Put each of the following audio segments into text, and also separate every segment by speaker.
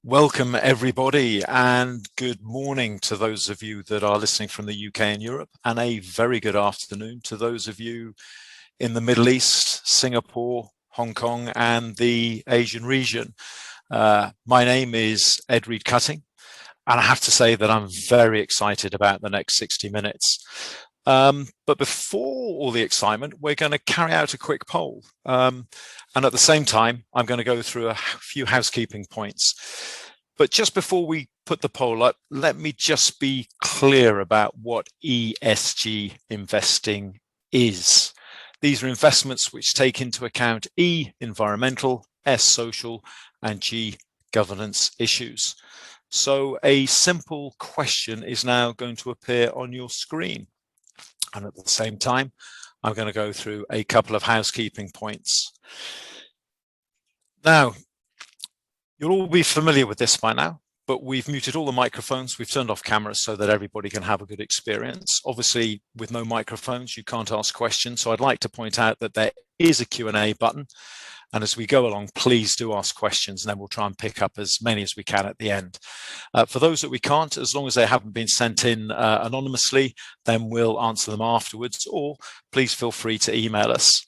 Speaker 1: Welcome everybody, and good morning to those of you that are listening from the UK and Europe, and a very good afternoon to those of you in the Middle East, Singapore, Hong Kong and the Asian region. My name is Ed Reed-Cutting, and I have to say that I'm very excited about the next 60 minutes. But before all the excitement, we're going to carry out a quick poll. And at the same time, I'm going to go through a few housekeeping points. But just before we put the poll up, let me just be clear about what ESG investing is. These are investments which take into account E, environmental, S, social, and G, governance issues. So a simple question is now going to appear on your screen. And at the same time, I'm going to go through a couple of housekeeping points. Now, you'll all be familiar with this by now, but we've muted all the microphones. We've turned off cameras so that everybody can have a good experience. Obviously, with no microphones, you can't ask questions. So I'd like to point out that there is a Q&A button. And as we go along, please do ask questions, and then we'll try and pick up as many as we can at the end. For those that we can't, as long as they haven't been sent in anonymously, then we'll answer them afterwards, or please feel free to email us.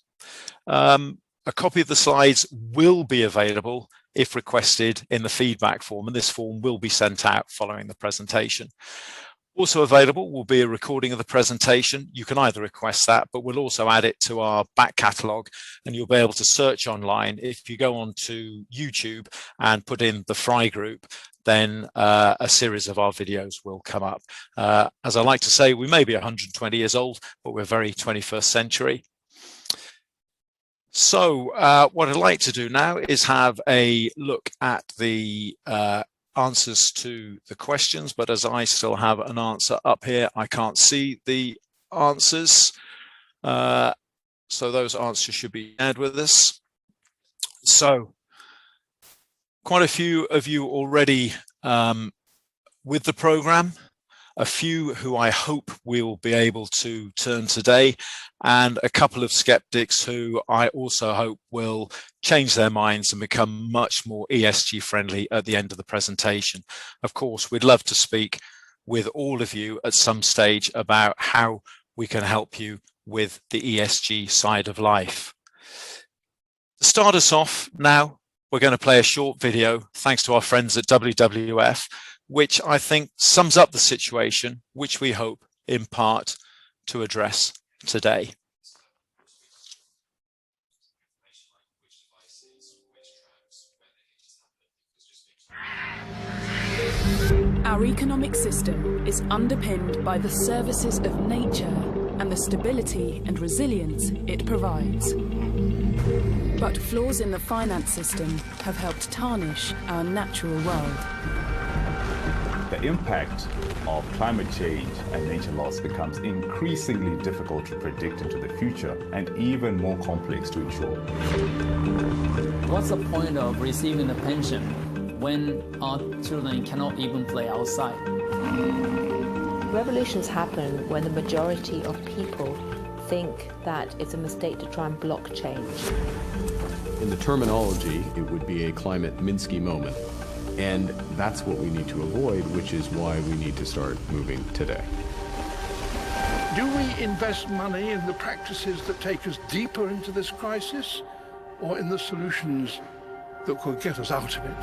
Speaker 1: A copy of the slides will be available if requested in the feedback form, and this form will be sent out following the presentation. Also available will be a recording of the presentation. You can either request that, but we'll also add it to our back catalogue, and you'll be able to search online. If you go onto YouTube and put in the Fry Group, then a series of our videos will come up. As I like to say, we may be 120 years old, but we're very 21st century. So what I'd like to do now is have a look at the answers to the questions, but as I still have an answer up here, I can't see the answers. So those answers should be shared with us. So quite a few of you already with the program, a few who I hope we'll be able to turn today, and a couple of skeptics who I also hope will change their minds and become much more ESG friendly at the end of the presentation. Of course, we'd love to speak with all of you at some stage about how we can help you with the ESG side of life. To start us off now, we're going to play a short video, thanks to our friends at WWF, which I think sums up the situation, which we hope in part to address today.
Speaker 2: Our economic system is underpinned by the services of nature and the stability and resilience it provides. But flaws in the finance system have helped tarnish our natural world.
Speaker 3: The impact of climate change and nature loss becomes increasingly difficult to predict into the future and even more complex to ensure.
Speaker 4: What's the point of receiving a pension when our children cannot even play outside?
Speaker 5: Revolutions happen when the majority of people think that it's a mistake to try and block change.
Speaker 6: In the terminology, it would be a climate Minsky moment. And that's what we need to avoid, which is why we need to start moving today.
Speaker 7: Do we invest money in the practices that take us deeper into this crisis, or in the solutions that could get us out of it?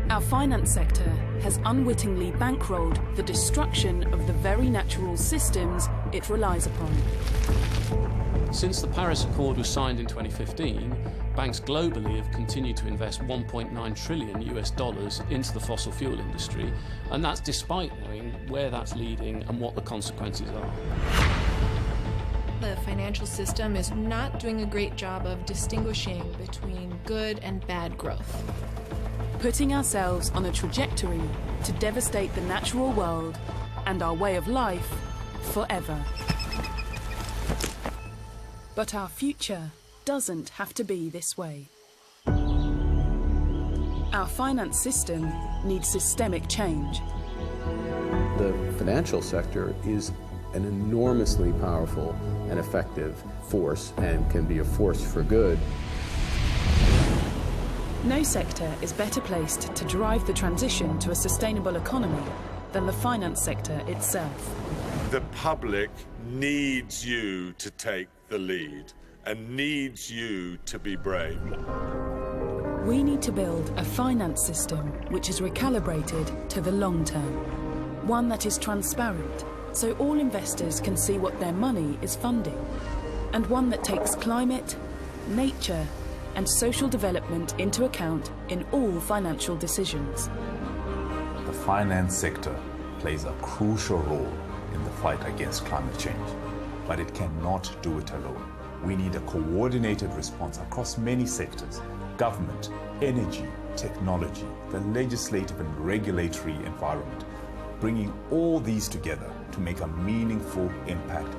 Speaker 2: Our finance sector has unwittingly bankrolled the destruction of the very natural systems it relies upon.
Speaker 8: Since the Paris Accord was signed in 2015, banks globally have continued to invest $1.9 trillion into the fossil fuel industry, and that's despite knowing where that's leading and what the consequences are.
Speaker 9: The financial system is not doing a great job of distinguishing between good and bad growth.
Speaker 2: Putting ourselves on a trajectory to devastate the natural world and our way of life forever. But our future doesn't have to be this way. Our finance system needs systemic change.
Speaker 6: The financial sector is an enormously powerful and effective force and can be a force for good.
Speaker 2: No sector is better placed to drive the transition to a sustainable economy than the finance sector itself.
Speaker 10: The public needs you to take the lead and needs you to be brave.
Speaker 2: We need to build a finance system which is recalibrated to the long term. One that is transparent, so all investors can see what their money is funding. And one that takes climate, nature, and social development into account in all financial decisions.
Speaker 3: The finance sector plays a crucial role in the fight against climate change, but it cannot do it alone. We need a coordinated response across many sectors: government, energy, technology, the legislative and regulatory environment, bringing all these together to make a meaningful impact.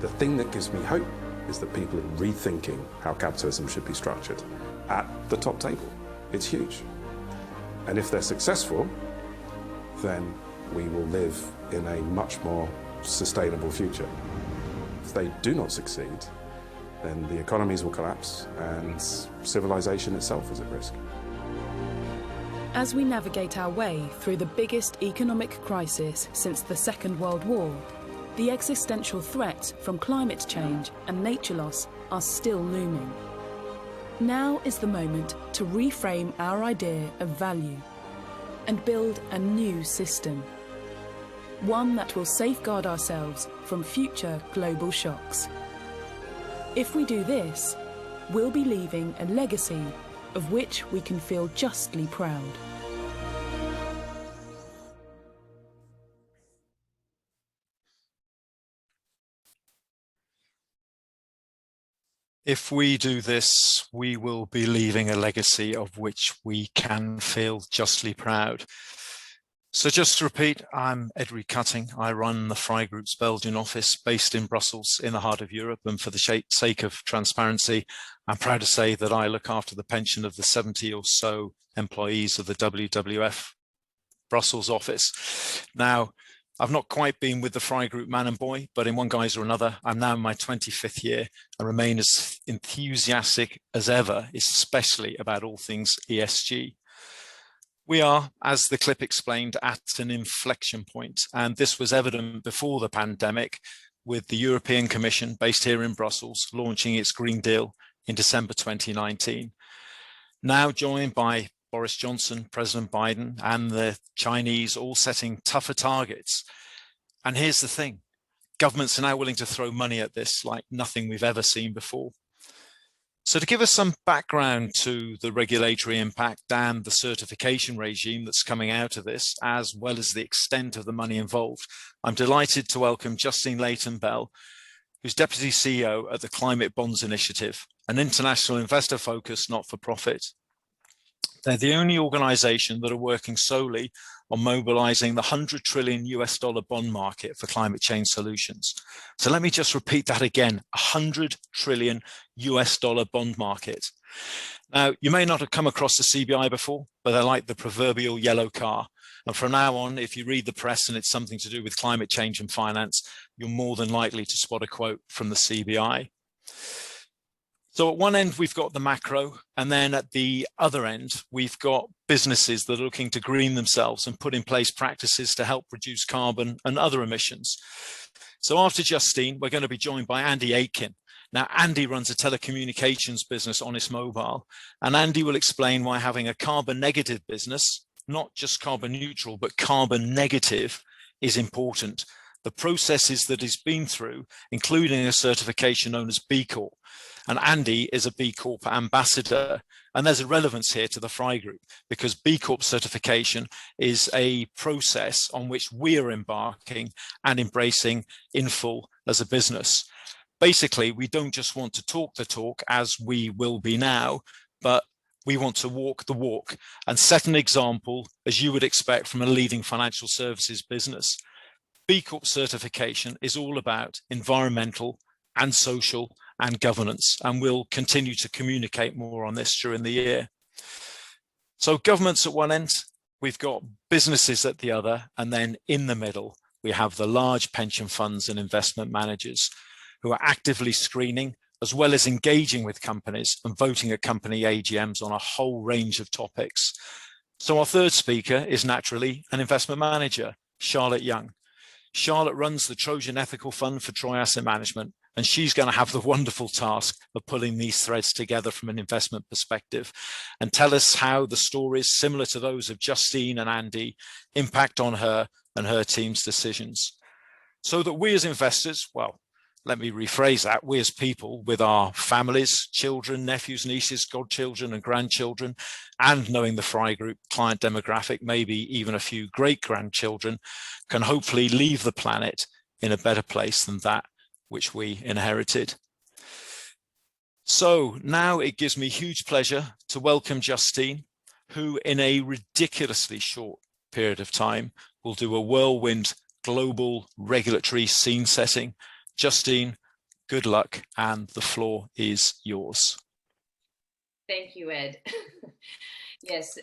Speaker 11: The thing that gives me hope is that people are rethinking how capitalism should be structured at the top table. It's huge. And if they're successful, then we will live in a much more sustainable future. If they do not succeed, then the economies will collapse and civilization itself is at risk.
Speaker 2: As we navigate our way through the biggest economic crisis since the Second World War, the existential threats from climate change and nature loss are still looming. Now is the moment to reframe our idea of value and build a new system. One that will safeguard ourselves from future global shocks. If we do this, we'll be leaving a legacy of which we can feel justly proud.
Speaker 1: If we do this, we will be leaving a legacy of which we can feel justly proud. So just to repeat, I'm Edry Cutting. I run the Fry Group's Belgian office based in Brussels in the heart of Europe. And for the sake of transparency, I'm proud to say that I look after the pension of the 70 or so employees of the WWF Brussels office. Now, I've not quite been with the Fry Group man and boy, but in one guise or another, I'm now in my 25th year and remain as enthusiastic as ever, especially about all things ESG. We are, as the clip explained, at an inflection point, and this was evident before the pandemic, with the European Commission, based here in Brussels, launching its Green Deal in December 2019. Now joined by Boris Johnson, President Biden, and the Chinese all setting tougher targets. And here's the thing, governments are now willing to throw money at this like nothing we've ever seen before. So to give us some background to the regulatory impact and the certification regime that's coming out of this, as well as the extent of the money involved, I'm delighted to welcome Justine Leigh-Bell, who's Deputy CEO at the Climate Bonds Initiative, an international investor-focused not-for-profit. They're the only organization that are working solely on mobilizing the $100 trillion US bond market for climate change solutions. So let me just repeat that again, $100 trillion US bond market. Now, you may not have come across the CBI before, but they're like the proverbial yellow car. And from now on, if you read the press and it's something to do with climate change and finance, you're more than likely to spot a quote from the CBI. So at one end, we've got the macro, and then at the other end, we've got businesses that are looking to green themselves and put in place practices to help reduce carbon and other emissions. So after Justine, we're going to be joined by Andy Aitken. Now, Andy runs a telecommunications business, Honest Mobile, and Andy will explain why having a carbon negative business, not just carbon neutral, but carbon negative, is important. The processes that he's been through, including a certification known as B-Corp. And Andy is a B-Corp ambassador. And there's a relevance here to the Fry Group because B-Corp certification is a process on which we are embarking and embracing in full as a business. Basically, we don't just want to talk the talk as we will be now, but we want to walk the walk and set an example, as you would expect from a leading financial services business. B-Corp certification is all about environmental and social and governance, and we'll continue to communicate more on this during the year. So governments at one end, we've got businesses at the other, and then in the middle, we have the large pension funds and investment managers who are actively screening, as well as engaging with companies and voting at company AGMs on a whole range of topics. So our third speaker is naturally an investment manager, Charlotte Yonge. Charlotte runs the Trojan Ethical Fund for Troy Asset Management, and she's going to have the wonderful task of pulling these threads together from an investment perspective and tell us how the stories similar to those of Justine and Andy impact on her and her team's decisions. So that we as investors, well, let me rephrase that, we as people with our families, children, nephews, nieces, godchildren and grandchildren, and knowing the Fry Group client demographic, maybe even a few great-grandchildren, can hopefully leave the planet in a better place than that which we inherited. So now it gives me huge pleasure to welcome Justine, who in a ridiculously short period of time will do a whirlwind global regulatory scene setting. Justine, good luck, and the floor is yours.
Speaker 12: Thank you, Ed. Yes,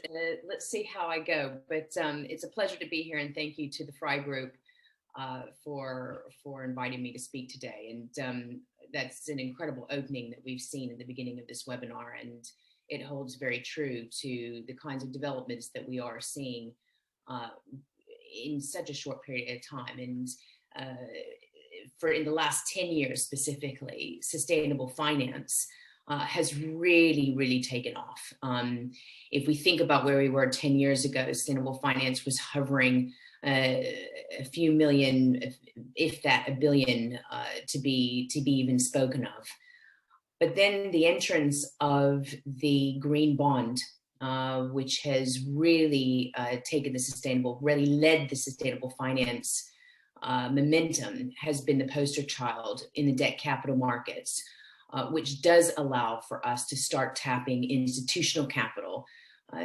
Speaker 12: let's see how I go, but it's a pleasure to be here, and thank you to the Fry Group for inviting me to speak today. And that's an incredible opening that we've seen at the beginning of this webinar, and it holds very true to the kinds of developments that we are seeing in such a short period of time. And in the last 10 years specifically, sustainable finance has really taken off. If we think about where we were 10 years ago, sustainable finance was hovering a few million, if that a billion, to be even spoken of. But then the entrance of the green bond, which has really really led the sustainable finance momentum, has been the poster child in the debt capital markets, which does allow for us to start tapping institutional capital,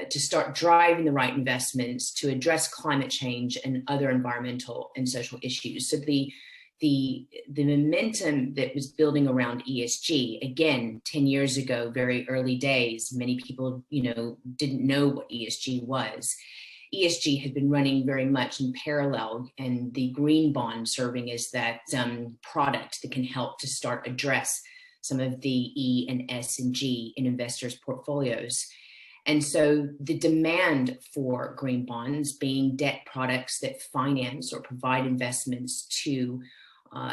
Speaker 12: to start driving the right investments to address climate change and other environmental and social issues. So the momentum that was building around ESG, again, 10 years ago, very early days, many people, didn't know what ESG was. ESG had been running very much in parallel, and the green bond serving as that product that can help to start address some of the E and S and G in investors' portfolios. And so the demand for green bonds, being debt products that finance or provide investments to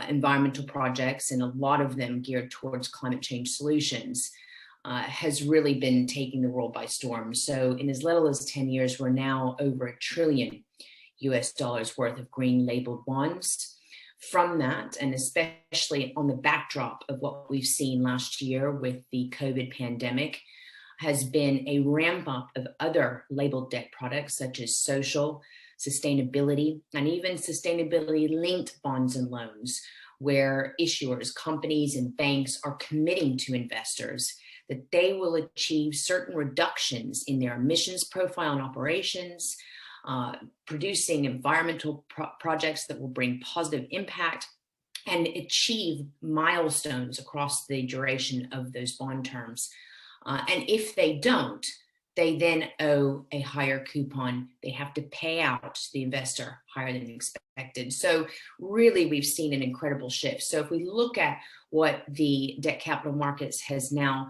Speaker 12: environmental projects, and a lot of them geared towards climate change solutions, has really been taking the world by storm. So in as little as 10 years, we're now over $1 trillion worth of green labeled bonds. From that, and especially on the backdrop of what we've seen last year with the COVID pandemic, has been a ramp up of other labeled debt products such as social, sustainability, and even sustainability linked bonds and loans, where issuers, companies, and banks are committing to investors that they will achieve certain reductions in their emissions profile and operations, producing environmental projects that will bring positive impact, and achieve milestones across the duration of those bond terms. And if they don't, they then owe a higher coupon. They have to pay out to the investor higher than expected. So really, we've seen an incredible shift. So if we look at what the debt capital markets has now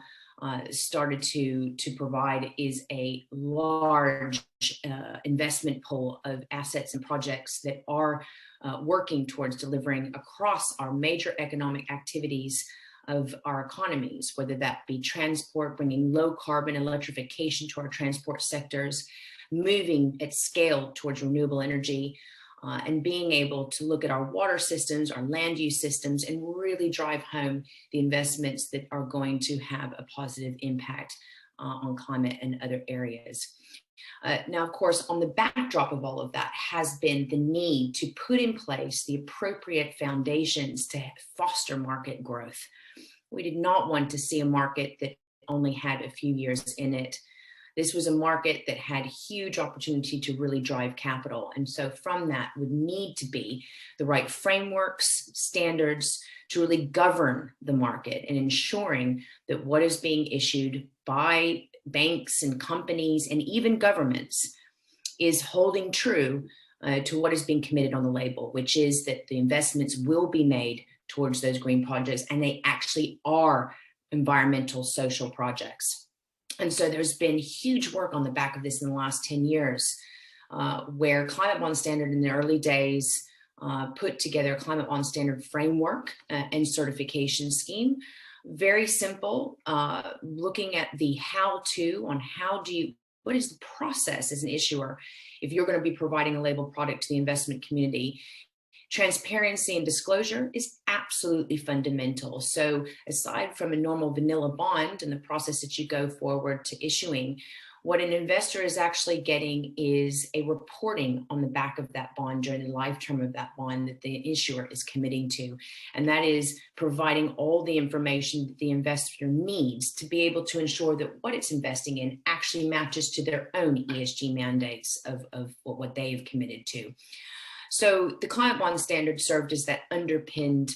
Speaker 12: started to provide, is a large investment pool of assets and projects that are working towards delivering across our major economic activities of our economies, whether that be transport, bringing low carbon electrification to our transport sectors, moving at scale towards renewable energy, and being able to look at our water systems, our land use systems, and really drive home the investments that are going to have a positive impact on climate and other areas. Now, of course, on the backdrop of all of that has been the need to put in place the appropriate foundations to foster market growth. We did not want to see a market that only had a few years in it. This was a market that had huge opportunity to really drive capital. And so from that would need to be the right frameworks, standards to really govern the market, and ensuring that what is being issued by banks and companies and even governments is holding true to what is being committed on the label, which is that the investments will be made towards those green projects, and they actually are environmental social projects. And so there's been huge work on the back of this in the last 10 years, where Climate Bond Standard in the early days put together a Climate Bond Standard framework and certification scheme. Very simple, looking at the how-to on what is the process as an issuer if you're going to be providing a labeled product to the investment community. Transparency and disclosure is absolutely fundamental. So aside from a normal vanilla bond and the process that you go forward to issuing, what an investor is actually getting is a reporting on the back of that bond during the life term of that bond that the issuer is committing to. And that is providing all the information that the investor needs to be able to ensure that what it's investing in actually matches to their own ESG mandates of what they have committed to. So the Climate Bond Standard served as that underpinned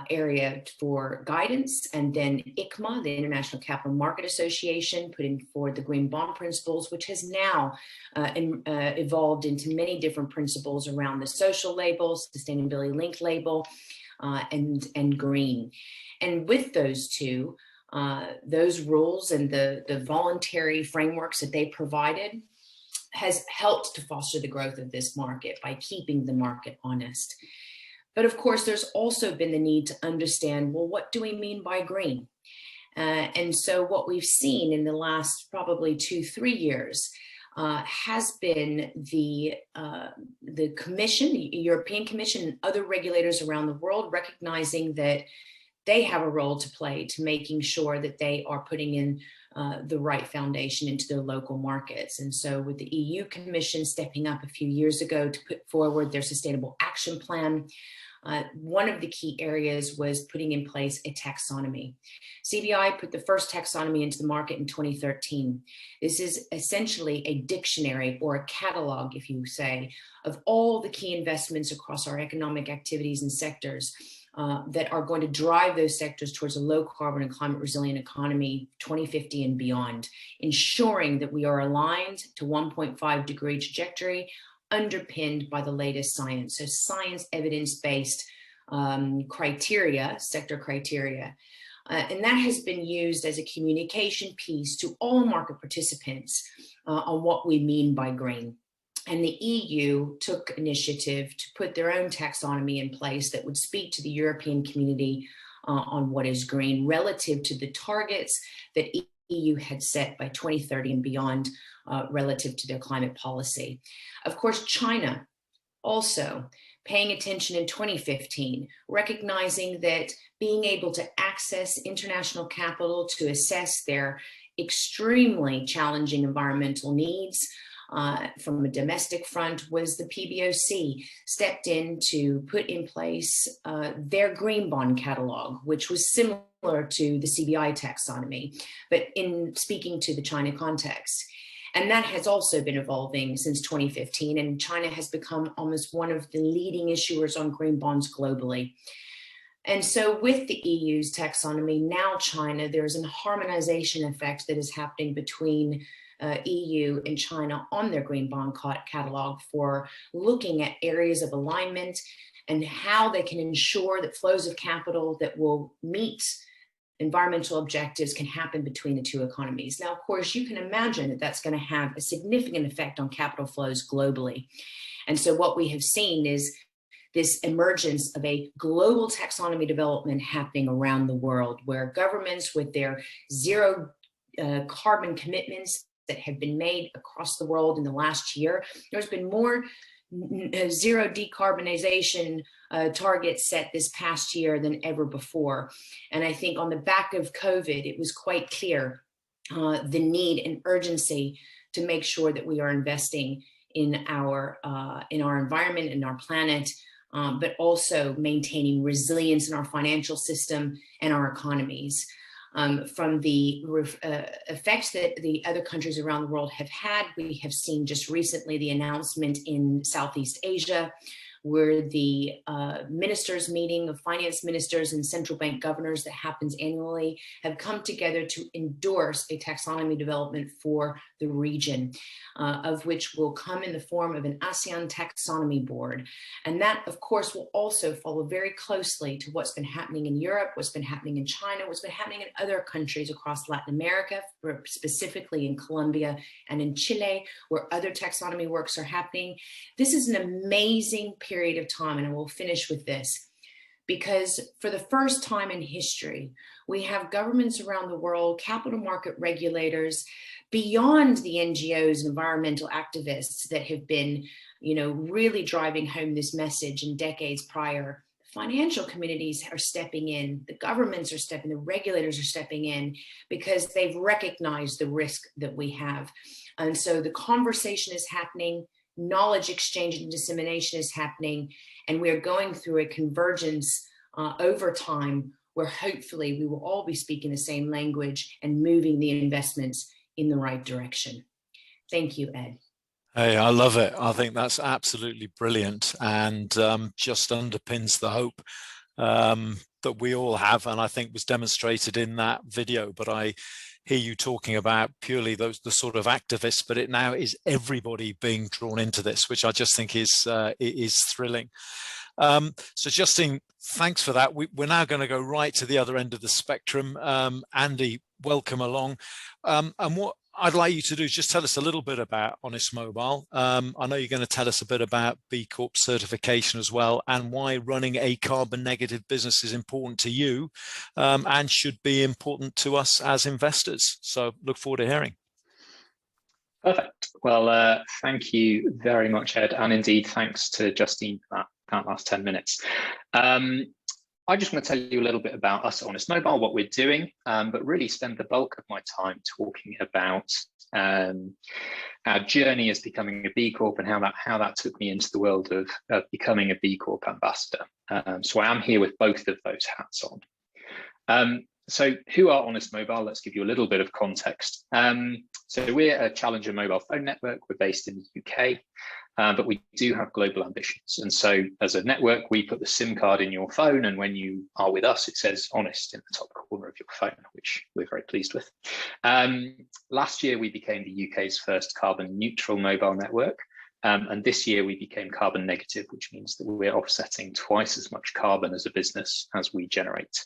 Speaker 12: area for guidance, and then ICMA, the International Capital Market Association, putting forward the Green Bond Principles, which has now evolved into many different principles around the social label, sustainability linked label, and green. And with those two, those rules and the voluntary frameworks that they provided has helped to foster the growth of this market by keeping the market honest. But of course, there's also been the need to understand, well, what do we mean by green? And so what we've seen in the last probably 2-3 years has been the Commission, the European Commission, and other regulators around the world recognizing that they have a role to play to making sure that they are putting in the right foundation into their local markets. And so with the EU Commission stepping up a few years ago to put forward their Sustainable Action Plan, one of the key areas was putting in place a taxonomy. CBI put the first taxonomy into the market in 2013. This is essentially a dictionary or a catalog, if you say, of all the key investments across our economic activities and sectors that are going to drive those sectors towards a low carbon and climate resilient economy 2050 and beyond, ensuring that we are aligned to 1.5 degree trajectory underpinned by the latest science. So science evidence-based criteria, sector criteria. And that has been used as a communication piece to all market participants on what we mean by green. And the EU took initiative to put their own taxonomy in place that would speak to the European community on what is green relative to the targets that EU had set by 2030 and beyond relative to their climate policy. Of course, China also paying attention in 2015, recognizing that being able to access international capital to assess their extremely challenging environmental needs from a domestic front was the PBOC stepped in to put in place their green bond catalog, which was similar to the CBI taxonomy, but in speaking to the China context. And that has also been evolving since 2015, and China has become almost one of the leading issuers on green bonds globally. And so with the EU's taxonomy, now China, there's a harmonization effect that is happening between EU and China on their green bond catalog for looking at areas of alignment and how they can ensure that flows of capital that will meet environmental objectives can happen between the two economies. Now, of course, you can imagine that that's going to have a significant effect on capital flows globally. And so what we have seen is this emergence of a global taxonomy development happening around the world, where governments with their zero carbon commitments that have been made across the world in the last year, there's been more zero decarbonization targets set this past year than ever before. And I think on the back of COVID, it was quite clear the need and urgency to make sure that we are investing in our environment and our planet, but also maintaining resilience in our financial system and our economies. From the effects that the other countries around the world have had, we have seen just recently the announcement in Southeast Asia where the ministers meeting of finance ministers and central bank governors that happens annually have come together to endorse a taxonomy development for the region, of which will come in the form of an ASEAN taxonomy board. And that, of course, will also follow very closely to what's been happening in Europe, what's been happening in China, what's been happening in other countries across Latin America, specifically in Colombia and in Chile, where other taxonomy works are happening. This is an amazing period of time, and I will finish with this, because for the first time in history, we have governments around the world, capital market regulators, beyond the NGOs and environmental activists that have been, really driving home this message in decades prior. Financial communities are stepping in, the governments are stepping, the regulators are stepping in, because they've recognized the risk that we have. And so the conversation is happening, knowledge exchange and dissemination is happening, and we are going through a convergence over time where hopefully we will all be speaking the same language and moving the investments in the right direction. Thank you, Ed.
Speaker 1: Hey, I love it. I think that's absolutely brilliant, and just underpins the hope that we all have, and I think was demonstrated in that video. But I hear you talking about purely the sort of activists, but it now is everybody being drawn into this, which I just think is thrilling. So Justine, thanks for that. We're now going to go right to the other end of the spectrum. Andy, welcome along. And what I'd like you to do is just tell us a little bit about Honest Mobile. I know you're going to tell us a bit about B-Corp certification as well, and why running a carbon negative business is important to you and should be important to us as investors. So look forward to hearing.
Speaker 13: Perfect. Well, thank you very much, Ed. And indeed, thanks to Justine for that last 10 minutes. I just want to tell you a little bit about us at Honest Mobile, what we're doing, but really spend the bulk of my time talking about our journey as becoming a B Corp and how that took me into the world of becoming a B Corp ambassador. So I am here with both of those hats on. So who are Honest Mobile? Let's give you a little bit of context. So we're a challenger mobile phone network. We're based in the UK. But we do have global ambitions. And so as a network, we put the SIM card in your phone, and when you are with us, it says Honest in the top corner of your phone, which we're very pleased with. Last year, we became the UK's first carbon neutral mobile network. And this year we became carbon negative, which means that we're offsetting twice as much carbon as a business as we generate.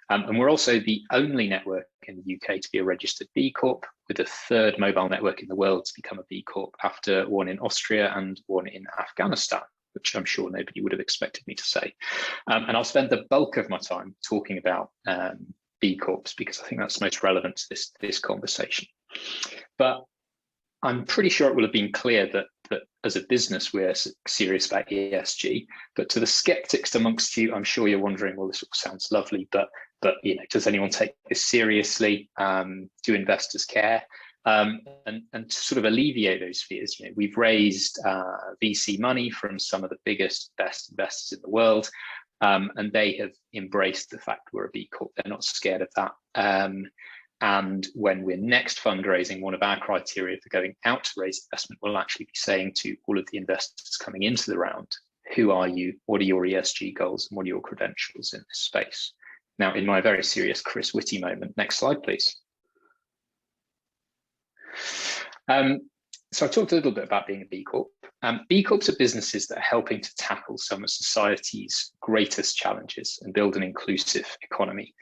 Speaker 13: And we're also the only network in the UK to be a registered B Corp, with the third mobile network in the world to become a B Corp, after one in Austria and one in Afghanistan, which I'm sure nobody would have expected me to say. And I'll spend the bulk of my time talking about B Corps, because I think that's most relevant to this conversation. But I'm pretty sure it will have been clear that as a business, we're serious about ESG, but to the skeptics amongst you, I'm sure you're wondering, well, this all sounds lovely, but does anyone take this seriously? Do investors care? And to sort of alleviate those fears, we've raised VC money from some of the biggest, best investors in the world, and they have embraced the fact we're a B Corp. They're not scared of that. And when we're next fundraising, one of our criteria for going out to raise investment will actually be saying to all of the investors coming into the round, who are you? What are your ESG goals? And what are your credentials in this space? Now, in my very serious Chris Whitty moment, next slide, please. So I talked a little bit about being a B Corp. B Corps are businesses that are helping to tackle some of society's greatest challenges and build an inclusive economy.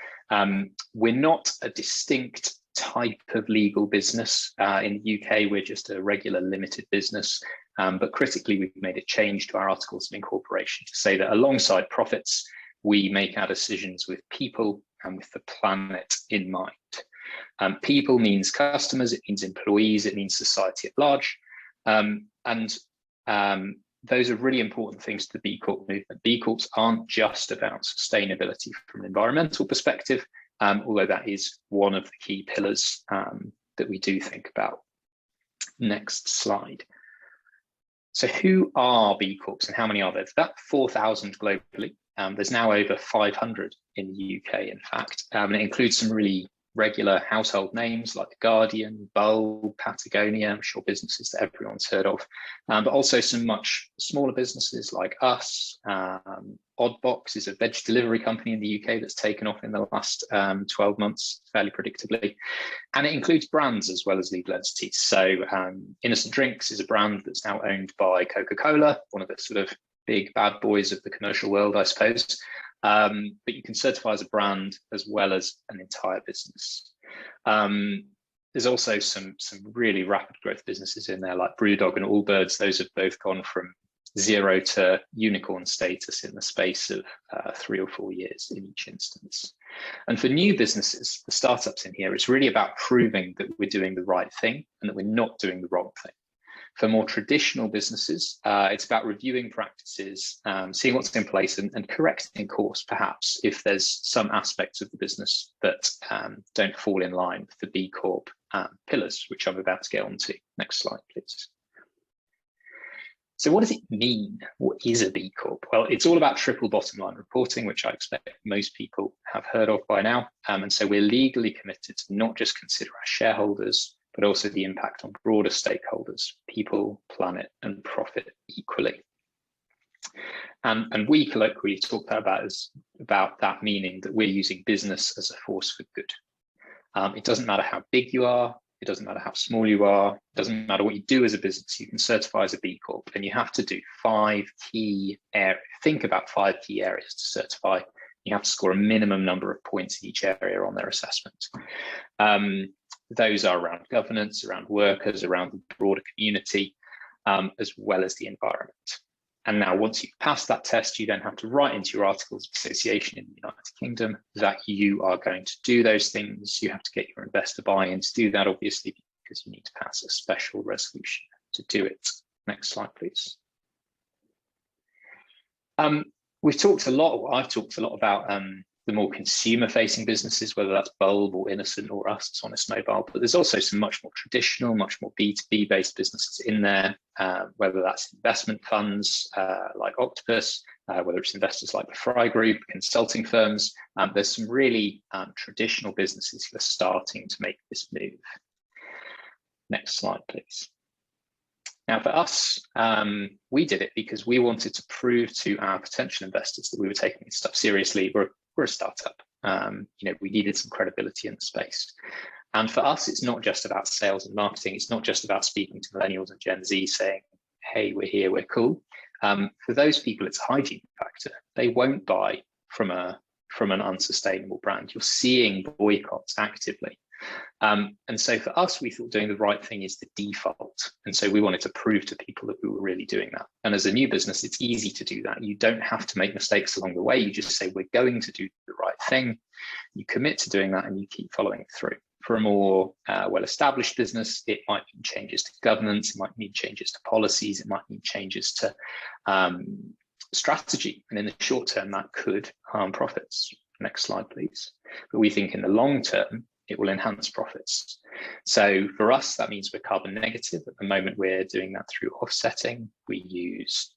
Speaker 13: We're not a distinct type of legal business. In the UK, we're just a regular limited business. But critically, we've made a change to our articles of incorporation to say that alongside profits, we make our decisions with people and with the planet in mind. People means customers, it means employees, it means society at large. Those are really important things to the B Corp movement. B Corps aren't just about sustainability from an environmental perspective, although that is one of the key pillars that we do think about. Next slide. So who are B Corps and how many are there? There's about 4,000 globally. There's now over 500 in the UK, in fact, and it includes some really regular household names like The Guardian, Bulb, Patagonia, I'm sure businesses that everyone's heard of, but also some much smaller businesses like us. Oddbox is a veg delivery company in the UK that's taken off in the last 12 months, fairly predictably. And it includes brands as well as legal entities. So Innocent Drinks is a brand that's now owned by Coca-Cola, one of the sort of big bad boys of the commercial world, I suppose. But you can certify as a brand as well as an entire business. There's also some really rapid growth businesses in there like Brewdog and Allbirds. Those have both gone from 0 to unicorn status in the space of 3 or 4 years in each instance. And for new businesses, the startups in here, it's really about proving that we're doing the right thing and that we're not doing the wrong thing. For more traditional businesses, it's about reviewing practices, seeing what's in place and correcting course, perhaps, if there's some aspects of the business that don't fall in line with the B Corp pillars, which I'm about to get onto. Next slide, please. So what does it mean? What is a B Corp? Well, it's all about triple bottom line reporting, which I expect most people have heard of by now. And so we're legally committed to not just consider our shareholders, but also the impact on broader stakeholders, people, planet, and profit equally. And we colloquially talk about that meaning that we're using business as a force for good. It doesn't matter how big you are, it doesn't matter how small you are, it doesn't matter what you do as a business, you can certify as a B Corp, and you have to do 5 key areas. Think about 5 key areas to certify. You have to score a minimum number of points in each area on their assessment. Those are around governance, around workers, around the broader community, as well as the environment. And now once you've passed that test, you then have to write into your Articles of Association in the United Kingdom that you are going to do those things. You have to get your investor buy-in to do that, obviously, because you need to pass a special resolution to do it. Next slide, please. We've talked a lot, or I've talked a lot about the more consumer-facing businesses, whether that's Bulb or Innocent or us, Honest Mobile, but there's also some much more traditional, much more B2B-based businesses in there, whether that's investment funds like Octopus, whether it's investors like the Fry Group, consulting firms. There's some really traditional businesses that are starting to make this move. Next slide, please. Now, for us, we did it because we wanted to prove to our potential investors that we were taking this stuff seriously. We're a startup. We needed some credibility in the space. And for us, it's not just about sales and marketing. It's not just about speaking to millennials and Gen Z saying, hey, we're here, we're cool. For those people, it's a hygiene factor. They won't buy from an unsustainable brand. You're seeing boycotts actively. And so for us, we thought doing the right thing is the default. And so we wanted to prove to people that we were really doing that. And as a new business, it's easy to do that. You don't have to make mistakes along the way. You just say, we're going to do the right thing. You commit to doing that and you keep following it through. For a more well-established business, it might mean changes to governance, it might mean changes to policies, it might mean changes to strategy. And in the short term, that could harm profits. Next slide, please. But we think in the long term, it will enhance profits. So for us, that means we're carbon negative. At the moment, we're doing that through offsetting. We use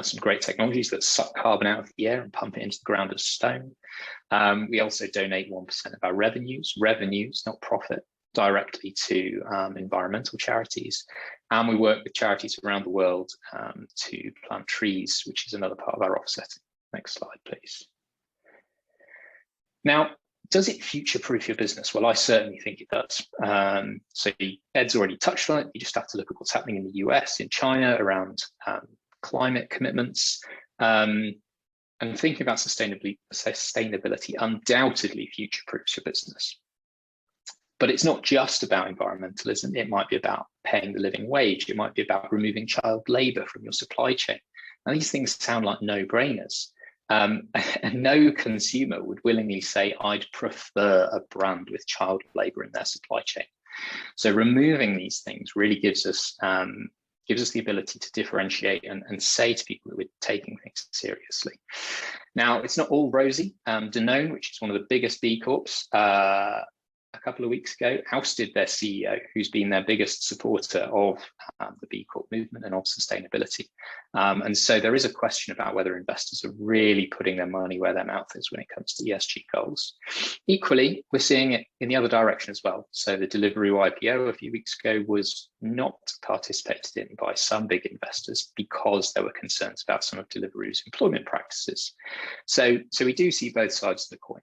Speaker 13: some great technologies that suck carbon out of the air and pump it into the ground as stone. We also donate 1% of our revenues, not profit, directly to environmental charities. And we work with charities around the world to plant trees, which is another part of our offsetting. Next slide, please. Now, does it future-proof your business? Well, I certainly think it does. So Ed's already touched on it. You just have to look at what's happening in the US, in China, around climate commitments. And thinking about sustainability undoubtedly future-proofs your business. But it's not just about environmentalism. It might be about paying the living wage. It might be about removing child labor from your supply chain. Now, these things sound like no-brainers. And no consumer would willingly say, I'd prefer a brand with child labor in their supply chain. So removing these things really gives us the ability to differentiate and say to people that we're taking things seriously. Now, it's not all rosy. Danone, which is one of the biggest B Corps, a couple of weeks ago, ousted their CEO, who's been their biggest supporter of the B-Corp movement and of sustainability. And so there is a question about whether investors are really putting their money where their mouth is when it comes to ESG goals. Equally, we're seeing it in the other direction as well. So the Deliveroo IPO a few weeks ago was not participated in by some big investors because there were concerns about some of Deliveroo's employment practices. So we do see both sides of the coin.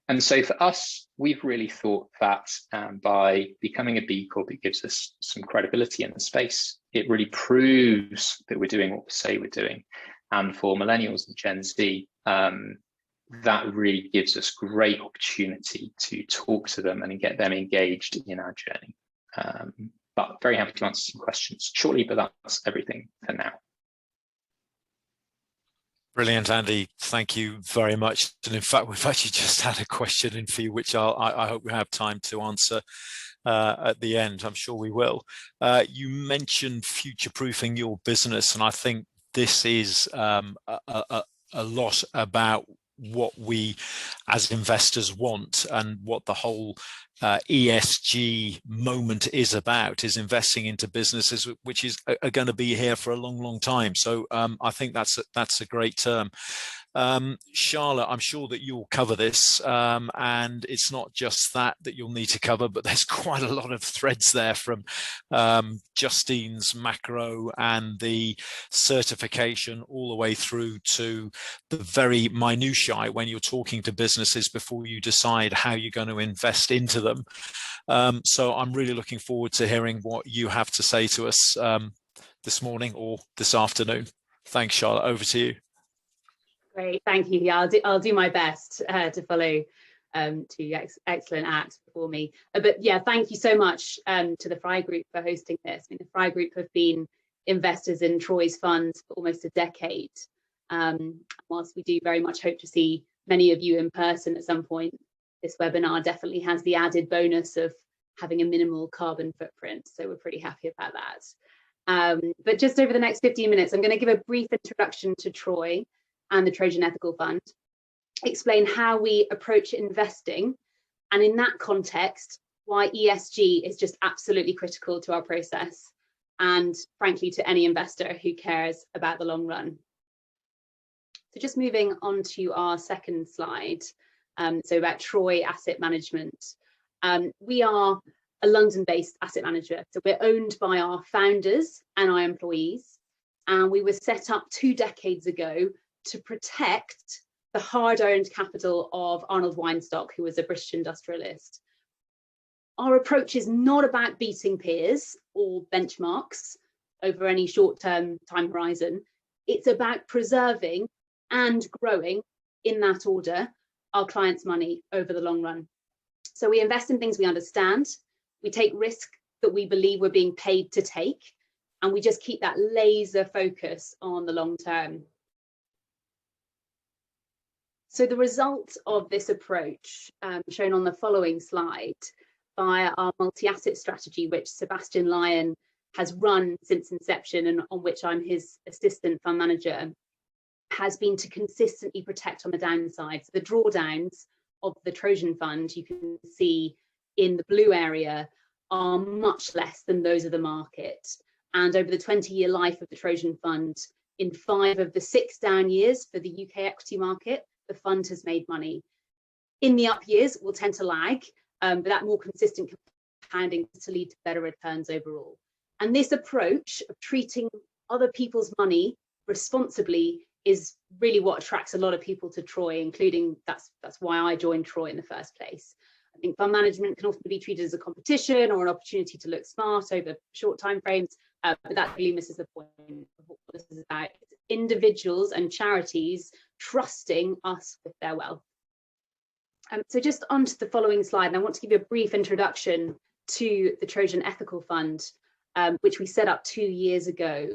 Speaker 13: And so for us, we've really thought that by becoming a B Corp, it gives us some credibility in the space. It really proves that we're doing what we say we're doing. And for millennials and Gen Z, that really gives us great opportunity to talk to them and get them engaged in our journey. But very happy to answer some questions shortly, but that's everything for now.
Speaker 1: Brilliant, Andy. Thank you very much. And in fact, we've actually just had a question in for you, which I hope we have time to answer at the end. I'm sure we will. You mentioned future-proofing your business, and I think this is a lot about what we as investors want, and what the whole ESG moment is about, is investing into businesses which are going to be here for a long time. So I think that's a great term. Charlotte, I'm sure that you'll cover this, and it's not just that you'll need to cover, but there's quite a lot of threads there from Justine's macro and the certification all the way through to the very minutiae when you're talking to businesses before you decide how you're going to invest into them. So I'm really looking forward to hearing what you have to say to us this morning or this afternoon. Thanks, Charlotte. Over to you.
Speaker 14: Great, thank you. Yeah, I'll do my best to follow two excellent acts before me. But yeah, thank you so much to the Fry Group for hosting this. I mean, the Fry Group have been investors in Troy's funds for almost a decade. Whilst we do very much hope to see many of you in person at some point, this webinar definitely has the added bonus of having a minimal carbon footprint. So we're pretty happy about that. But just over the next 15 minutes, I'm going to give a brief introduction to Troy and the Trojan Ethical Fund, explain how we approach investing, and in that context, why ESG is just absolutely critical to our process, and frankly, to any investor who cares about the long run. So just moving on to our second slide, so about Troy Asset Management. We are a London-based asset manager, so we're owned by our founders and our employees, and we were set up 2 decades ago to protect the hard-earned capital of Arnold Weinstock, who was a British industrialist. Our approach is not about beating peers or benchmarks over any short-term time horizon. It's about preserving and growing, in that order, our clients' money over the long run. So we invest in things we understand, we take risk that we believe we're being paid to take, and we just keep that laser focus on the long term. So the result of this approach, shown on the following slide, via our multi-asset strategy, which Sebastian Lyon has run since inception and on which I'm his assistant fund manager, has been to consistently protect on the downside. So the drawdowns of the Trojan Fund, you can see in the blue area, are much less than those of the market. And over the 20-year life of the Trojan Fund, in 5 of the 6 down years for the UK equity market, the fund has made money. In the up years, we'll tend to lag, but that more consistent compounding to lead to better returns overall. And this approach of treating other people's money responsibly is really what attracts a lot of people to Troy, including that's why I joined Troy in the first place. I think fund management can often be treated as a competition or an opportunity to look smart over short time frames, but that really misses the point of what this is about. It's individuals and charities trusting us with their wealth. So just onto the following slide, and I want to give you a brief introduction to the Trojan Ethical Fund, which we set up 2 years ago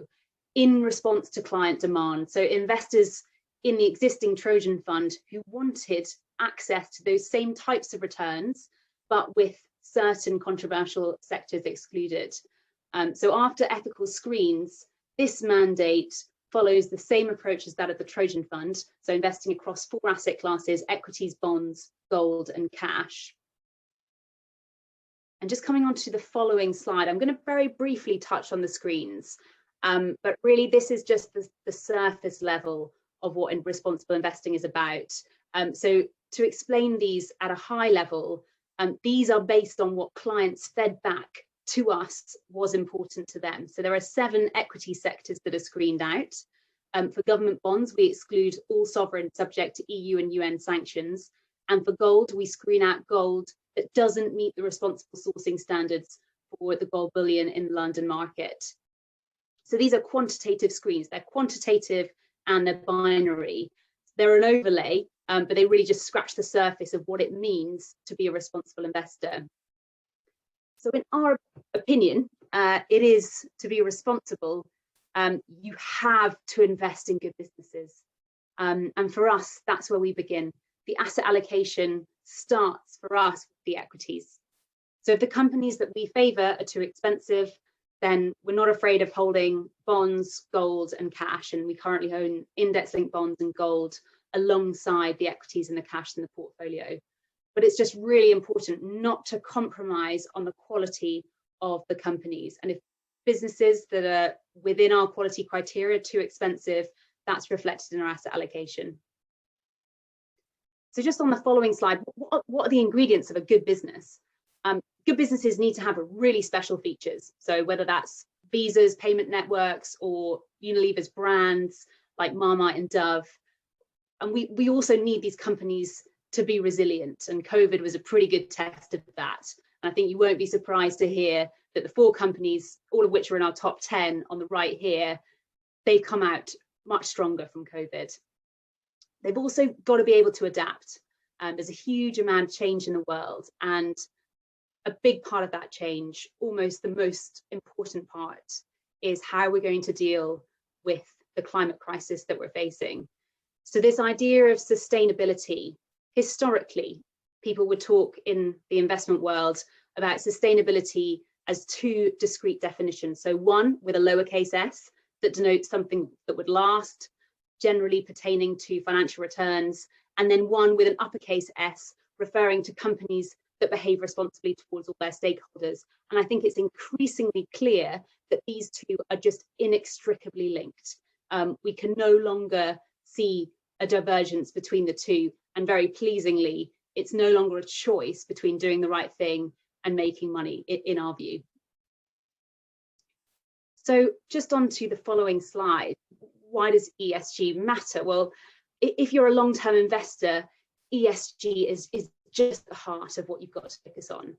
Speaker 14: in response to client demand. So investors in the existing Trojan Fund who wanted access to those same types of returns, but with certain controversial sectors excluded. So after ethical screens, this mandate follows the same approach as that of the Trojan Fund, so investing across 4 asset classes: equities, bonds, gold and cash. And just coming on to the following slide, I'm going to very briefly touch on the screens, but really this is just the surface level of what responsible investing is about. So to explain these at a high level, these are based on what clients fed back to us was important to them. So there are 7 equity sectors that are screened out. For government bonds, we exclude all sovereign subject to EU and UN sanctions. And for gold, we screen out gold that doesn't meet the responsible sourcing standards for the gold bullion in the London market. So these are quantitative screens. They're quantitative and they're binary. They're an overlay, but they really just scratch the surface of what it means to be a responsible investor. So in our opinion, it is to be responsible, you have to invest in good businesses. And for us, that's where we begin. The asset allocation starts for us with the equities. So if the companies that we favour are too expensive, then we're not afraid of holding bonds, gold and cash. And we currently own index-linked bonds and gold alongside the equities and the cash in the portfolio. But it's just really important not to compromise on the quality of the companies. And if businesses that are within our quality criteria are too expensive, that's reflected in our asset allocation. So just on the following slide, what are the ingredients of a good business? Good businesses need to have really special features. So whether that's Visa's payment networks or Unilever's brands like Marmite and Dove. And we also need these companies to be resilient, and COVID was a pretty good test of that. And I think you won't be surprised to hear that the 4 companies, all of which are in our top 10 on the right here, they've come out much stronger from COVID. They've also got to be able to adapt. There's a huge amount of change in the world, and a big part of that change, almost the most important part, is how we're going to deal with the climate crisis that we're facing. So this idea of sustainability, historically, people would talk in the investment world about sustainability as 2 discrete definitions. So one with a lowercase s that denotes something that would last, generally pertaining to financial returns, and then one with an uppercase S referring to companies that behave responsibly towards all their stakeholders. And I think it's increasingly clear that these 2 are just inextricably linked. We can no longer see a divergence between the 2, and very pleasingly, it's no longer a choice between doing the right thing and making money, in our view. So just on to the following slide, why does ESG matter? Well, if you're a long-term investor, ESG is just the heart of what you've got to focus on.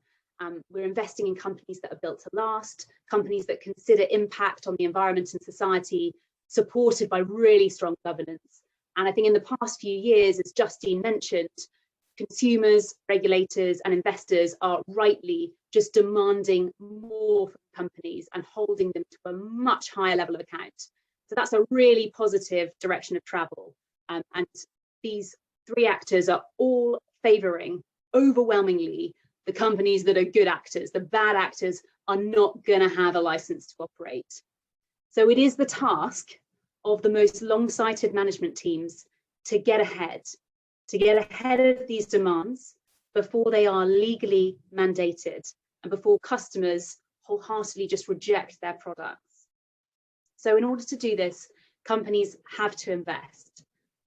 Speaker 14: We're investing in companies that are built to last, companies that consider impact on the environment and society, supported by really strong governance. And I think in the past few years, as Justine mentioned, consumers, regulators and investors are rightly just demanding more from companies and holding them to a much higher level of account. So that's a really positive direction of travel. And these 3 actors are all favouring overwhelmingly the companies that are good actors. The bad actors are not going to have a license to operate. So it is the task of the most long-sighted management teams to get ahead of these demands before they are legally mandated and before customers wholeheartedly just reject their products. So in order to do this, companies have to invest.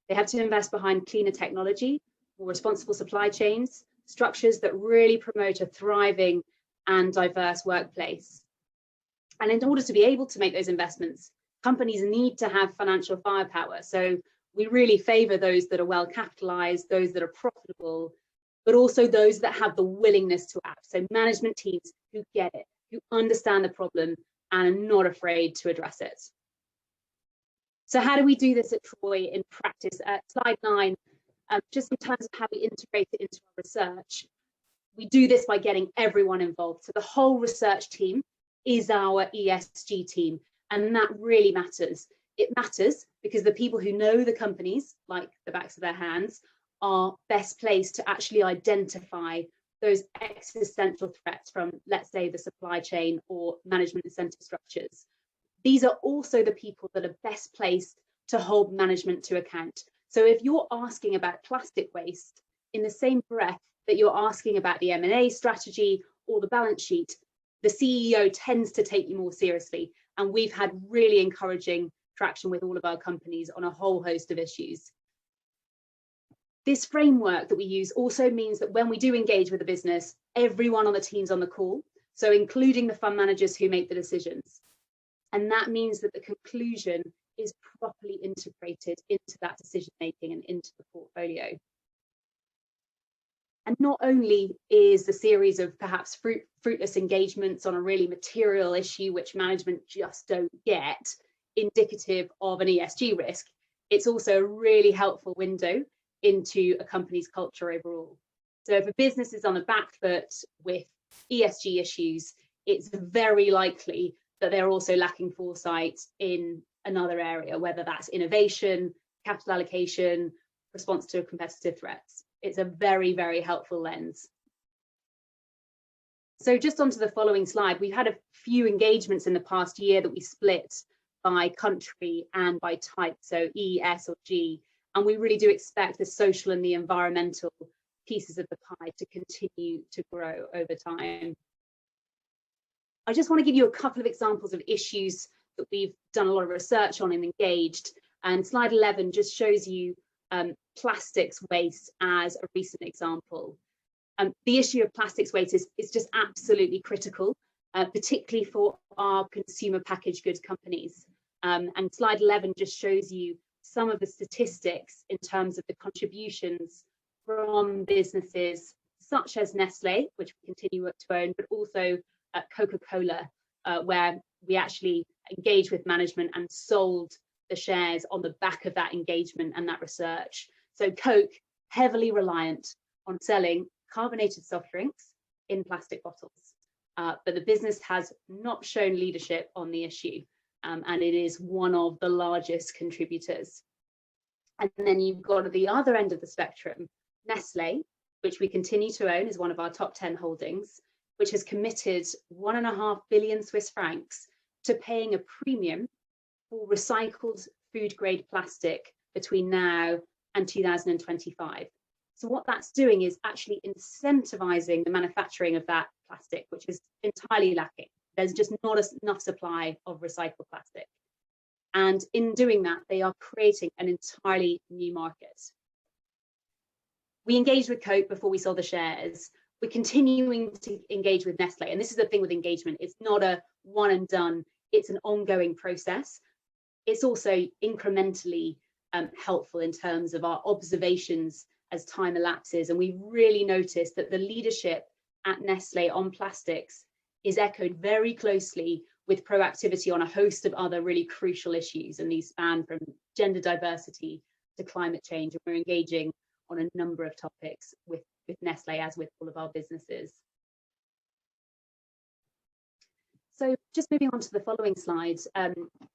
Speaker 14: They have to invest behind cleaner technology, more responsible supply chains, structures that really promote a thriving and diverse workplace. And in order to be able to make those investments, companies need to have financial firepower. So we really favour those that are well capitalised, those that are profitable, but also those that have the willingness to act. So management teams who get it, who understand the problem and are not afraid to address it. So how do we do this at Troy in practice? Slide 9, just in terms of how we integrate it into our research. We do this by getting everyone involved. So the whole research team is our ESG team, and that really matters. It matters because the people who know the companies like the backs of their hands are best placed to actually identify those existential threats from, let's say, the supply chain or management incentive structures. these are also the people that are best placed to hold management to account. So if you're asking about plastic waste in the same breath that you're asking about the M&A strategy or the balance sheet, the CEO tends to take you more seriously. And we've had really encouraging traction with all of our companies on a whole host of issues. This framework that we use also means that when we do engage with a business, everyone on the team's on the call, so including the fund managers who make the decisions. And that means that the conclusion is properly integrated into that decision making and into the portfolio. And not only is the series of perhaps fruitless engagements on a really material issue which management just don't get indicative of an ESG risk, it's also a really helpful window into a company's culture overall. So if a business is on the back foot with ESG issues, it's very likely that they're also lacking foresight in another area, whether that's innovation, capital allocation, response to competitive threats. It's a very, very helpful lens. So just onto the following slide, we've had a few engagements in the past year that we split by country and by type, so E, S or G, and we really do expect the social and the environmental pieces of the pie to continue to grow over time. I just want to give you a couple of examples of issues that we've done a lot of research on and engaged, and slide 11 just shows you plastics waste as a recent example. The issue of plastics waste is just absolutely critical, particularly for our consumer packaged goods companies. And slide 11 just shows you some of the statistics in terms of the contributions from businesses such as Nestle, which we continue to own, but also Coca-Cola, where we actually engaged with management and sold the shares on the back of that engagement and that research. So Coke, heavily reliant on selling carbonated soft drinks in plastic bottles, but the business has not shown leadership on the issue, and it is one of the largest contributors. And then you've got at the other end of the spectrum, Nestle, which we continue to own, is one of our top 10 holdings, which has committed 1.5 billion Swiss francs to paying a premium for recycled food grade plastic between now and 2025. So what that's doing is actually incentivizing the manufacturing of that plastic, which is entirely lacking. There's just not enough supply of recycled plastic. And in doing that, they are creating an entirely new market. We engaged with Coke before we sold the shares. We're continuing to engage with Nestle. And this is the thing with engagement. It's not a one and done. It's an ongoing process. It's also incrementally helpful in terms of our observations as time elapses. And we really noticed that the leadership at Nestle on plastics is echoed very closely with proactivity on a host of other really crucial issues. And these span from gender diversity to climate change. And we're engaging on a number of topics with Nestle, as with all of our businesses. So just moving on to the following slides,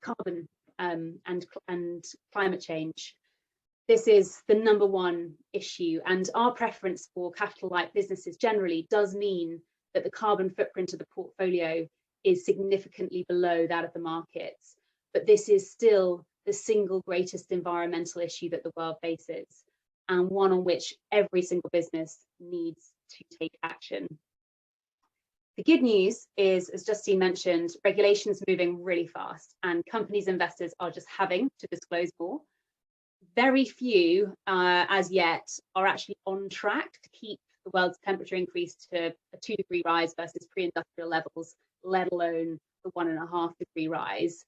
Speaker 14: carbon and climate change. This is the #1 issue, and our preference for capital light businesses generally does mean that the carbon footprint of the portfolio is significantly below that of the markets. But this is still the single greatest environmental issue that the world faces, and one on which every single business needs to take action. The good news is, as Justine mentioned, regulation's moving really fast and companies, investors are just having to disclose more. Very few, as yet, are actually on track to keep the world's temperature increase to a 2-degree rise versus pre-industrial levels, let alone the 1.5 degree rise.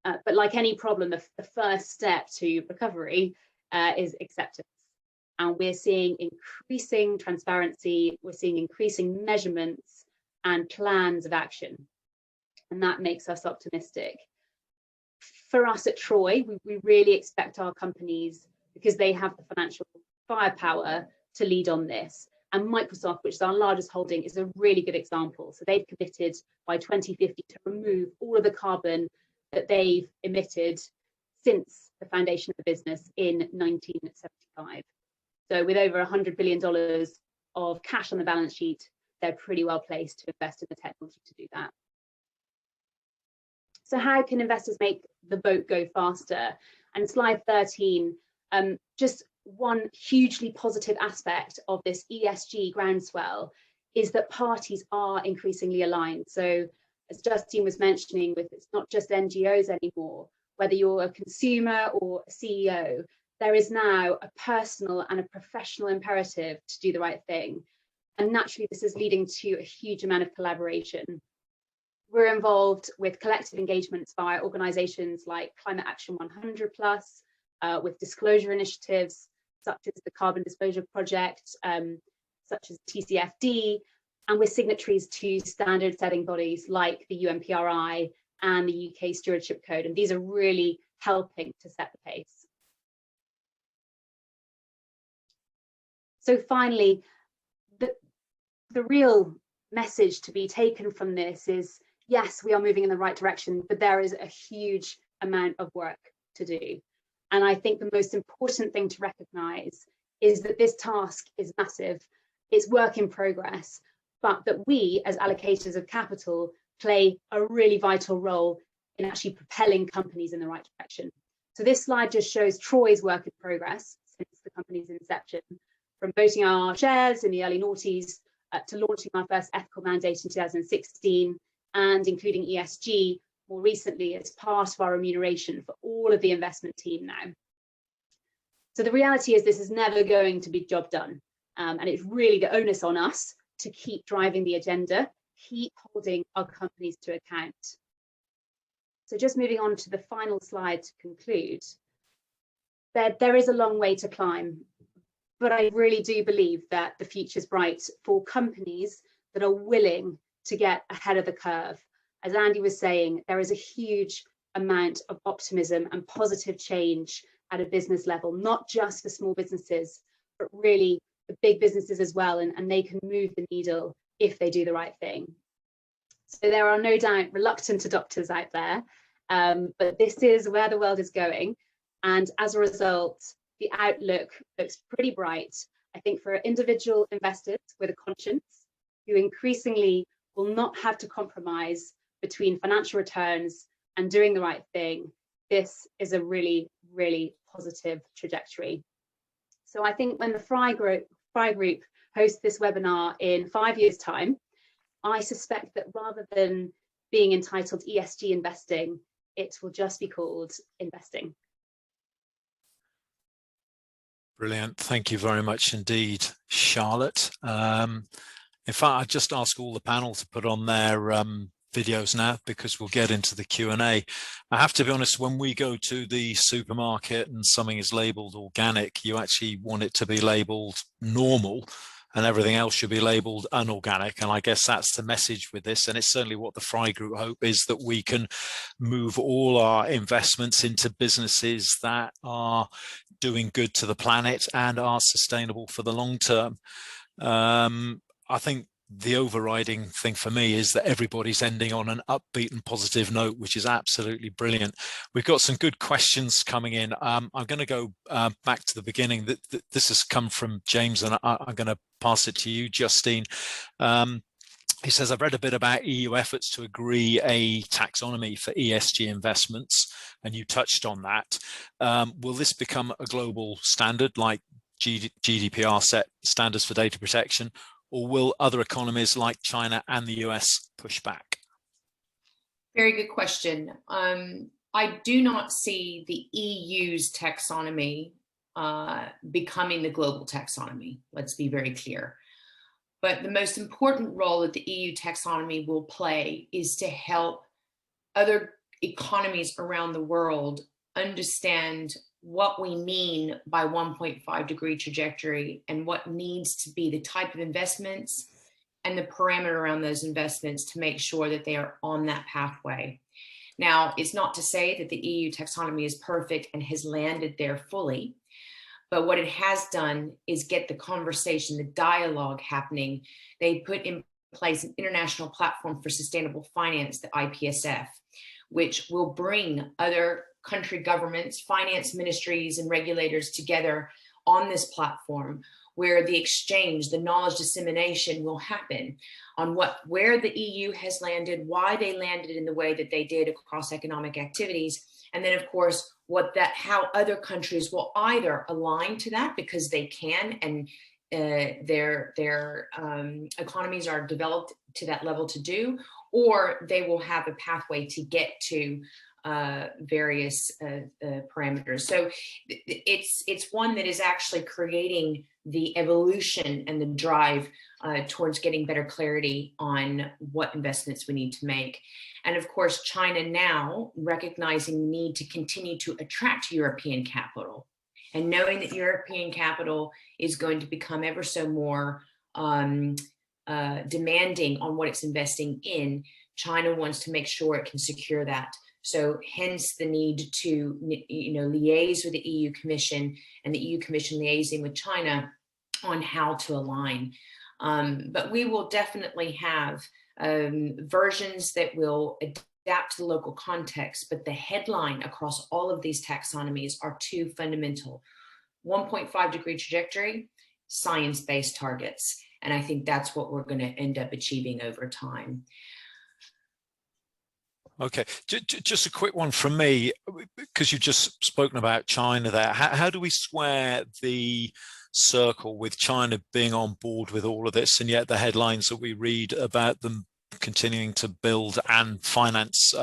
Speaker 14: But like any problem, the first step to recovery is acceptance. And we're seeing increasing transparency, we're seeing increasing measurements and plans of action. And that makes us optimistic. For us at Troy, we really expect our companies, because they have the financial firepower, to lead on this. And Microsoft, which is our largest holding, is a really good example. So they've committed by 2050 to remove all of the carbon that they've emitted since the foundation of the business in 1975. So with over $100 billion of cash on the balance sheet, they're pretty well placed to invest in the technology to do that. So how can investors make the boat go faster? And slide 13, just one hugely positive aspect of this ESG groundswell is that parties are increasingly aligned. So as Justine was mentioning, it's not just NGOs anymore, whether you're a consumer or a CEO, there is now a personal and a professional imperative to do the right thing. And naturally, this is leading to a huge amount of collaboration. We're involved with collective engagements via organisations like Climate Action 100+, with disclosure initiatives such as the Carbon Disclosure Project, such as TCFD, and we're signatories to standard setting bodies like the UNPRI and the UK Stewardship Code, and these are really helping to set the pace. So finally, the real message to be taken from this is, yes, we are moving in the right direction, but there is a huge amount of work to do. And I think the most important thing to recognise is that this task is massive, it's work in progress, but that we as allocators of capital play a really vital role in actually propelling companies in the right direction. So this slide just shows Troy's work in progress since the company's inception, from voting our shares in the early noughties to launching our first ethical mandate in 2016, and including ESG more recently as part of our remuneration for all of the investment team now. So the reality is this is never going to be job done, and it's really the onus on us to keep driving the agenda, keep holding our companies to account. So just moving on to the final slide to conclude, there is a long way to climb, but I really do believe that the future's bright for companies that are willing to get ahead of the curve. As Andy was saying, there is a huge amount of optimism and positive change at a business level, not just for small businesses, but really the big businesses as well, and they can move the needle if they do the right thing. So there are no doubt reluctant adopters out there, but this is where the world is going. And as a result, the outlook looks pretty bright, I think, for individual investors with a conscience who increasingly will not have to compromise between financial returns and doing the right thing. This is a really, really positive trajectory. So I think when the Fry Group hosts this webinar in 5 years' time, I suspect that rather than being entitled ESG investing, it will just be called investing.
Speaker 1: Brilliant. Thank you very much indeed, Charlotte. In fact, I just ask all the panel to put on their videos now, because we'll get into the Q&A. I have to be honest, when we go to the supermarket and something is labeled organic, you actually want it to be labeled normal, and everything else should be labeled unorganic. And I guess that's the message with this. And it's certainly what the Fry Group hope is, that we can move all our investments into businesses that are doing good to the planet and are sustainable for the long term. I think the overriding thing for me is that everybody's ending on an upbeat and positive note, which is absolutely brilliant. We've got some good questions coming in. I'm going to go back to the beginning. This has come from James, and I'm going to pass it to you, Justine. He says, I've read a bit about EU efforts to agree a taxonomy for ESG investments, and you touched on that. Will this become a global standard like GDPR set standards for data protection, or will other economies like China and the US push back?
Speaker 12: Very good question. I do not see the EU's taxonomy becoming the global taxonomy. Let's be very clear. But the most important role that the EU taxonomy will play is to help other economies around the world understand what we mean by 1.5 degree trajectory and what needs to be the type of investments and the parameter around those investments to make sure that they are on that pathway. Now, it's not to say that the EU taxonomy is perfect and has landed there fully, but what it has done is get the conversation, the dialogue happening. They put in place an international platform for sustainable finance, the IPSF, which will bring other country governments, finance ministries, and regulators together on this platform, where the exchange, the knowledge dissemination will happen on where the EU has landed, why they landed in the way that they did across economic activities, and then of course how other countries will either align to that because they can and their economies are developed to that level to do, or they will have a pathway to get to various parameters. So it's one that is actually creating the evolution and the drive towards getting better clarity on what investments we need to make. And of course, China now recognizing the need to continue to attract European capital, and knowing that European capital is going to become ever so more demanding on what it's investing in, China wants to make sure it can secure that. So hence the need to, liaise with the EU Commission, and the EU Commission liaising with China on how to align. But we will definitely have versions that will adapt to the local context, but the headline across all of these taxonomies are two fundamental: 1.5 degree trajectory, science-based targets. And I think that's what we're going to end up achieving over time.
Speaker 1: Okay, just a quick one from me, because you've just spoken about China there. How do we square the circle with China being on board with all of this, and yet the headlines that we read about them continuing to build and finance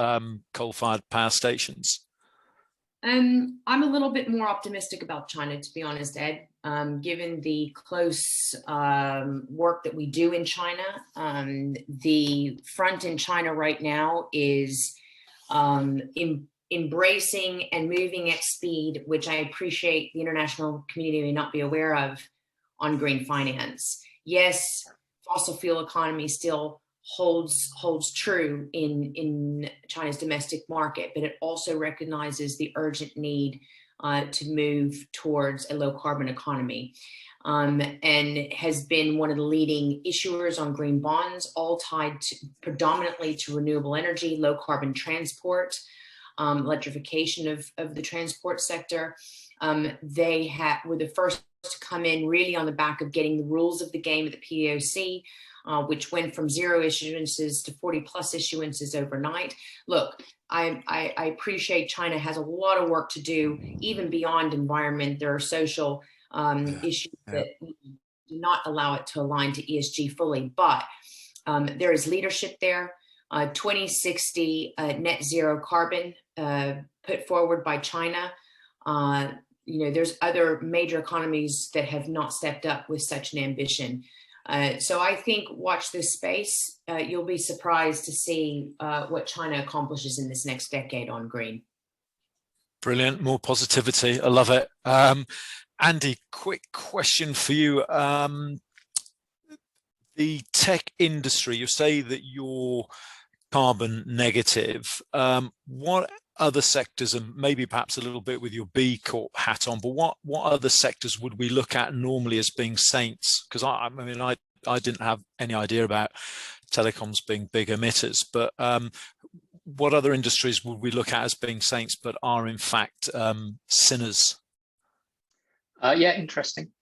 Speaker 1: coal-fired power stations?
Speaker 12: I'm a little bit more optimistic about China, to be honest, Ed, given the close work that we do in China. The front in China right now is embracing and moving at speed, which I appreciate the international community may not be aware of, on green finance. Yes, fossil fuel economy still holds true in China's domestic market, but it also recognizes the urgent need to move towards a low carbon economy, and has been one of the leading issuers on green bonds, all tied predominantly to renewable energy, low carbon transport, electrification of the transport sector. They were the first to come in really on the back of getting the rules of the game of the POC, which went from 0 issuances to 40 plus issuances overnight. Look, I appreciate China has a lot of work to do, even beyond environment. There are social issues that do not allow it to align to ESG fully, but there is leadership there. 2060 net zero carbon put forward by China. There's other major economies that have not stepped up with such an ambition. So I think watch this space. You'll be surprised to see what China accomplishes in this next decade on green.
Speaker 1: Brilliant, more positivity. I love it. Andy, quick question for you. The tech industry, you say that you're carbon negative. What other sectors, and maybe perhaps a little bit with your B-Corp hat on, but what other sectors would we look at normally as being saints? Because I didn't have any idea about telecoms being big emitters, but what other industries would we look at as being saints but are in fact sinners?
Speaker 13: Yeah, interesting.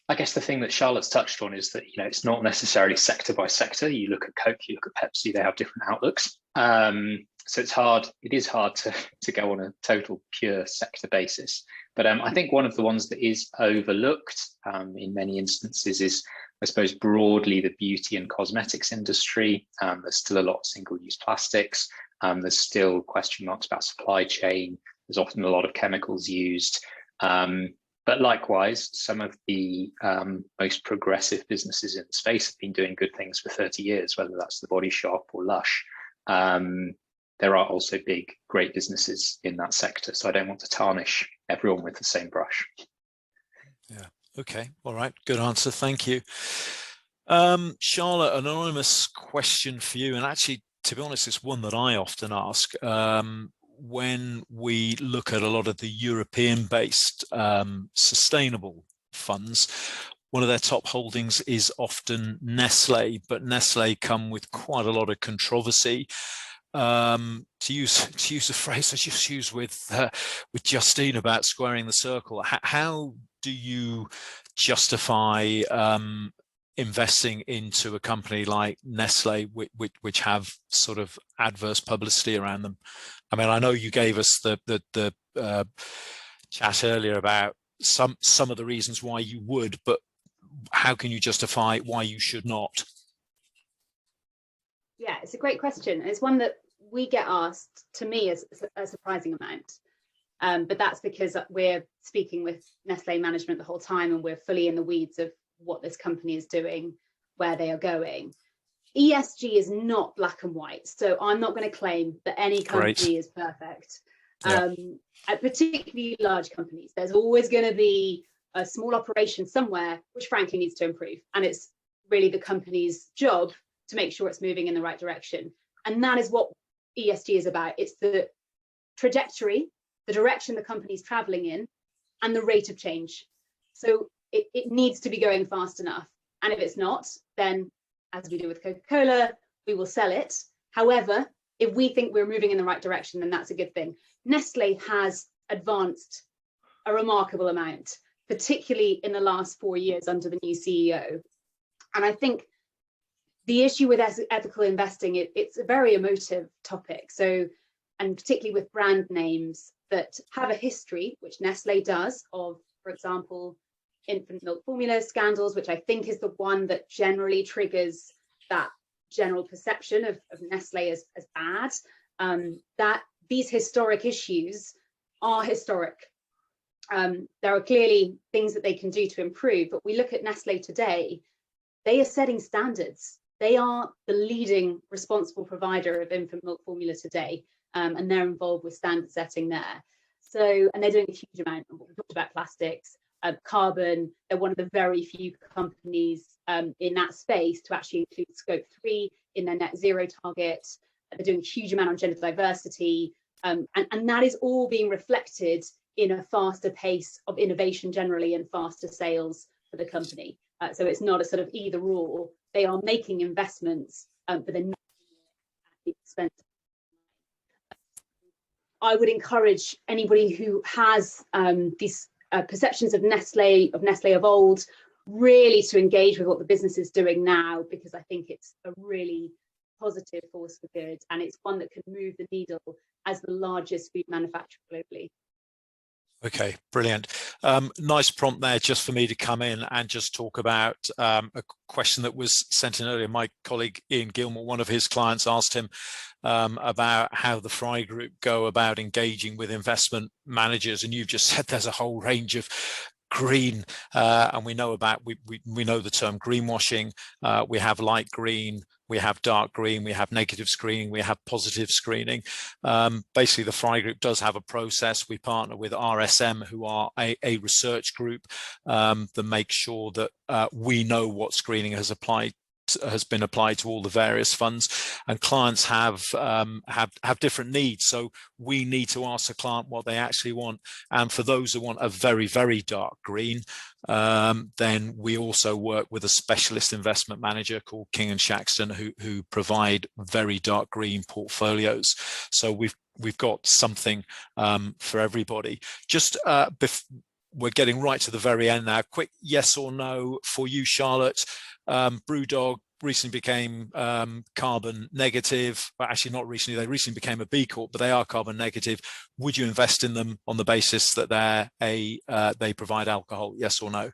Speaker 13: I guess the thing that Charlotte's touched on is that, it's not necessarily sector by sector. You look at Coke, you look at Pepsi, they have different outlooks. So it is hard to go on a total pure sector basis. But I think one of the ones that is overlooked in many instances is, I suppose, broadly the beauty and cosmetics industry. There's still a lot of single-use plastics. There's still question marks about supply chain. There's often a lot of chemicals used. But likewise, some of the most progressive businesses in the space have been doing good things for 30 years, whether that's The Body Shop or Lush. There are also big, great businesses in that sector. So I don't want to tarnish everyone with the same brush.
Speaker 1: Yeah, okay, all right, good answer, thank you. Charlotte, an anonymous question for you, and actually, to be honest, it's one that I often ask. When we look at a lot of the European-based sustainable funds, one of their top holdings is often Nestle, but Nestle come with quite a lot of controversy. To use a phrase I just used with Justine about squaring the circle, how do you justify investing into a company like Nestle, which have sort of adverse publicity around them? I mean, I know you gave us the chat earlier about some of the reasons why you would, but how can you justify why you should not?
Speaker 14: Yeah, it's a great question. It's one that we get asked, to me, as a surprising amount. But that's because we're speaking with Nestle management the whole time, and we're fully in the weeds of what this company is doing, where they are going. ESG is not black and white, so I'm not going to claim that any company is perfect.
Speaker 1: Yeah.
Speaker 14: Particularly large companies, there's always going to be a small operation somewhere which frankly needs to improve, and it's really the company's job to make sure it's moving in the right direction. And that is what ESG is about. It's the trajectory, the direction the company's traveling in, and the rate of change. So it needs to be going fast enough. And if it's not, then as we do with Coca-Cola, we will sell it. However, if we think we're moving in the right direction, then that's a good thing. Nestle has advanced a remarkable amount, particularly in the last 4 years under the new CEO. And I think the issue with ethical investing, it's a very emotive topic. So, and particularly with brand names that have a history, which Nestle does, of, for example, infant milk formula scandals, which I think is the one that generally triggers that general perception of Nestle as bad, that these historic issues are historic. There are clearly things that they can do to improve, but we look at Nestle today, they are setting standards. They are the leading responsible provider of infant milk formula today, and they're involved with standard setting there. So, and they're doing a huge amount. We talked about plastics, carbon. They're one of the very few companies in that space to actually include scope 3 in their net zero target. They're doing a huge amount on gender diversity, and that is all being reflected in a faster pace of innovation generally and faster sales for the company. So it's not a sort of either or. They are making investments, but they're not at the expense. I would encourage anybody who has these perceptions of Nestle of old, really to engage with what the business is doing now, because I think it's a really positive force for good, and it's one that can move the needle as the largest food manufacturer globally.
Speaker 1: Okay, brilliant. Nice prompt there just for me to come in and just talk about a question that was sent in earlier. My colleague Ian Gilmore, one of his clients, asked him about how the Fry Group go about engaging with investment managers, and you've just said there's a whole range of green, and we know know the term greenwashing. We have light green, we have dark green, we have negative screening, we have positive screening. Basically, the Fry Group does have a process. We partner with RSM, who are a research group that makes sure that we know what screening has been applied to all the various funds, and clients have different needs. So we need to ask the client what they actually want. And for those who want a very, very dark green, then we also work with a specialist investment manager called King & Shaxton, who provide very dark green portfolios. So we've got something for everybody. Just we're getting right to the very end now. Quick yes or no for you, Charlotte. Brewdog recently became carbon negative, but actually not recently. They recently became a B-Corp, but they are carbon negative. Would you invest in them on the basis that they provide alcohol? Yes or no?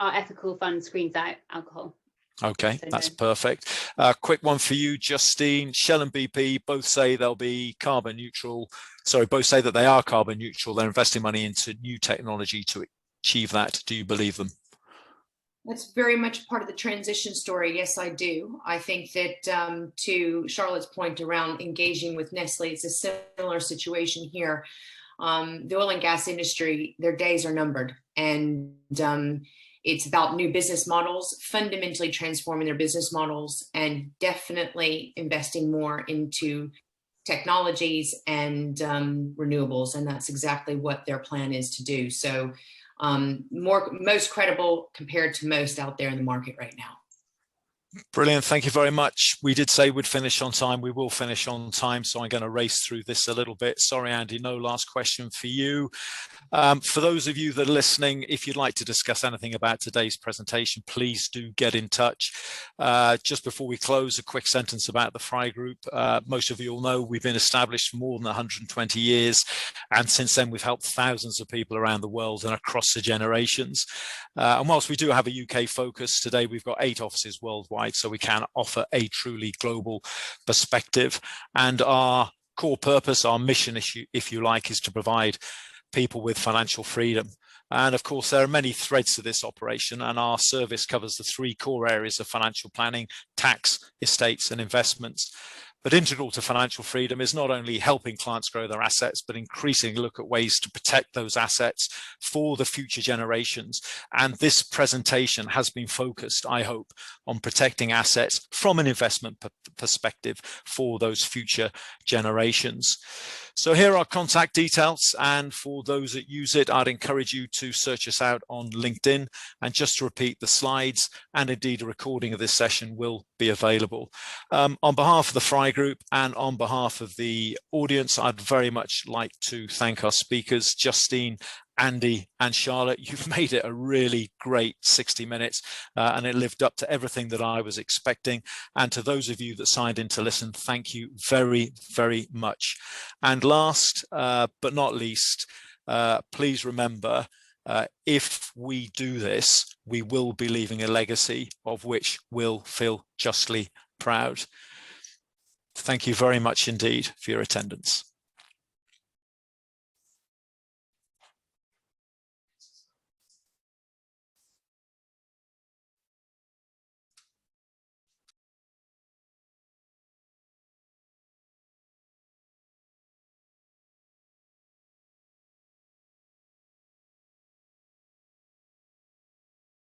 Speaker 14: Our ethical fund screens out alcohol.
Speaker 1: Okay, so that's no. Perfect. Quick one for you, Justine. Shell and BP both say they'll be carbon neutral. Sorry, both say that they are carbon neutral. They're investing money into new technology to achieve that. Do you believe them?
Speaker 12: That's very much part of the transition story. Yes, I do. I think that to Charlotte's point around engaging with Nestle, it's a similar situation here. The oil and gas industry, their days are numbered, and it's about new business models, fundamentally transforming their business models, and definitely investing more into technologies and renewables. And that's exactly what their plan is to do. So most credible compared to most out there in the market right now.
Speaker 1: Brilliant. Thank you very much. We did say we'd finish on time. We will finish on time. So I'm going to race through this a little bit. Sorry, Andy, no last question for you. For those of you that are listening, if you'd like to discuss anything about today's presentation, please do get in touch. Just before we close, a quick sentence about the Fry Group. Most of you all know we've been established for more than 120 years. And since then, we've helped thousands of people around the world and across the generations. And whilst we do have a UK focus, today we've got 8 offices worldwide, so we can offer a truly global perspective. And our core purpose, our mission, if you like, is to provide people with financial freedom. And of course, there are many threads to this operation, and our service covers the 3 core areas of financial planning: tax, estates, and investments. But integral to financial freedom is not only helping clients grow their assets, but increasingly look at ways to protect those assets for the future generations. And this presentation has been focused, I hope, on protecting assets from an investment perspective for those future generations. So here are contact details, and for those that use it, I'd encourage you to search us out on LinkedIn. And just to repeat, the slides and indeed a recording of this session will be available. On behalf of the Fry Group and on behalf of the audience, I'd very much like to thank our speakers, Justine, Andy and Charlotte. You've made it a really great 60 minutes and it lived up to everything that I was expecting. And to those of you that signed in to listen, thank you very, very much. And last but not least, please remember, if we do this, we will be leaving a legacy of which we'll feel justly proud. Thank you very much indeed for your attendance.